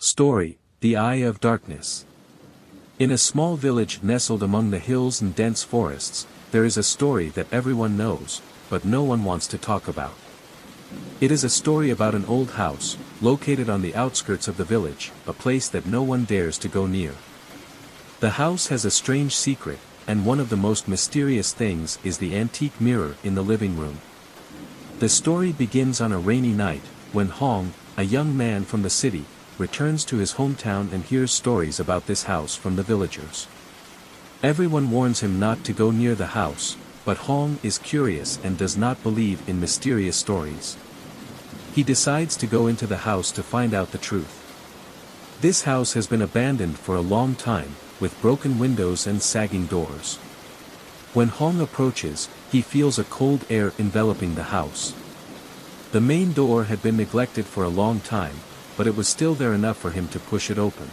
Story, The Eye of Darkness. In a small village nestled among the hills and dense forests, there is a story that everyone knows, but no one wants to talk about. It is a story about an old house, located on the outskirts of the village, a place that no one dares to go near. The house has a strange secret, and one of the most mysterious things is the antique mirror in the living room. The story begins on a rainy night, when Hong, a young man from the city, returns to his hometown and hears stories about this house from the villagers. Everyone warns him not to go near the house, but Hong is curious and does not believe in mysterious stories. He decides to go into the house to find out the truth. This house has been abandoned for a long time, with broken windows and sagging doors. When Hong approaches, he feels a cold air enveloping the house. The main door had been neglected for a long time, but it was still there enough for him to push it open.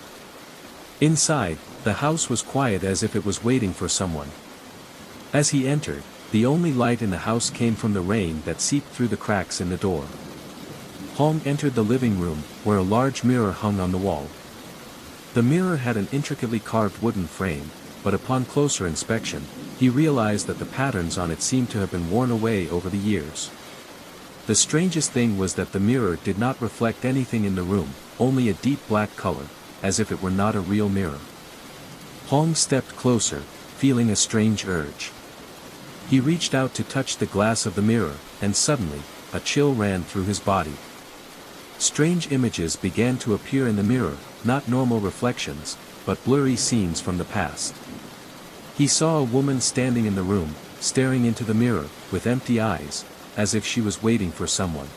Inside, the house was quiet as if it was waiting for someone. As he entered, the only light in the house came from the rain that seeped through the cracks in the door. Hong entered the living room, where a large mirror hung on the wall. The mirror had an intricately carved wooden frame, but upon closer inspection, he realized that the patterns on it seemed to have been worn away over the years. The strangest thing was that the mirror did not reflect anything in the room, only a deep black color, as if it were not a real mirror. Hong stepped closer, feeling a strange urge. He reached out to touch the glass of the mirror, and suddenly, a chill ran through his body. Strange images began to appear in the mirror, not normal reflections, but blurry scenes from the past. He saw a woman standing in the room, staring into the mirror, with empty eyes, as if she was waiting for someone.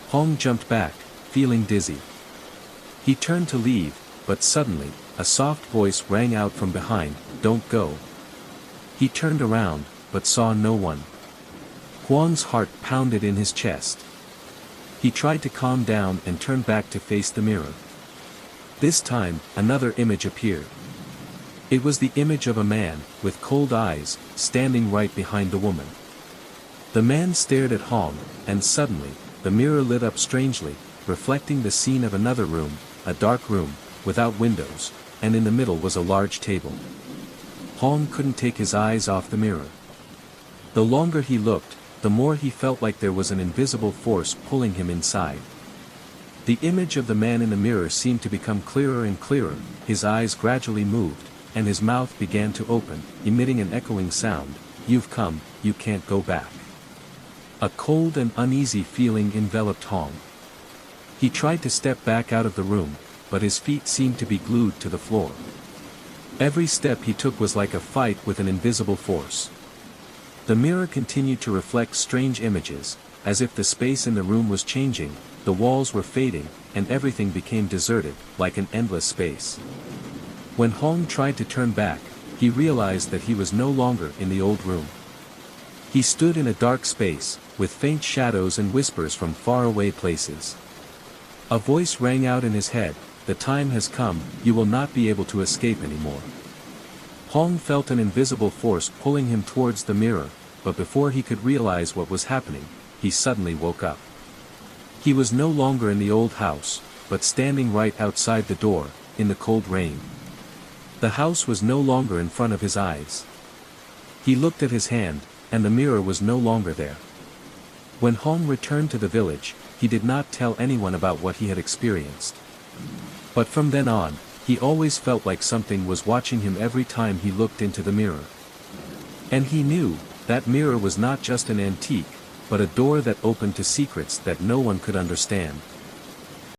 Hong jumped back, feeling dizzy. He turned to leave, but suddenly, a soft voice rang out from behind, "Don't go." He turned around, but saw no one. Huang's heart pounded in his chest. He tried to calm down and turn back to face the mirror. This time, another image appeared. It was the image of a man, with cold eyes, standing right behind the woman. The man stared at Hong, and suddenly, the mirror lit up strangely, reflecting the scene of another room, a dark room, without windows, and in the middle was a large table. Hong couldn't take his eyes off the mirror. The longer he looked, the more he felt like there was an invisible force pulling him inside. The image of the man in the mirror seemed to become clearer and clearer, his eyes gradually moved, and his mouth began to open, emitting an echoing sound, "You've come, you can't go back." A cold and uneasy feeling enveloped Hong. He tried to step back out of the room, but his feet seemed to be glued to the floor. Every step he took was like a fight with an invisible force. The mirror continued to reflect strange images, as if the space in the room was changing, the walls were fading, and everything became deserted, like an endless space. When Hong tried to turn back, he realized that he was no longer in the old room. He stood in a dark space, with faint shadows and whispers from faraway places. A voice rang out in his head, "The time has come, you will not be able to escape anymore." Hong felt an invisible force pulling him towards the mirror, but before he could realize what was happening, he suddenly woke up. He was no longer in the old house, but standing right outside the door, in the cold rain. The house was no longer in front of his eyes. He looked at his hand, and the mirror was no longer there. When Hong returned to the village, he did not tell anyone about what he had experienced. But from then on, he always felt like something was watching him every time he looked into the mirror. And he knew, that mirror was not just an antique, but a door that opened to secrets that no one could understand.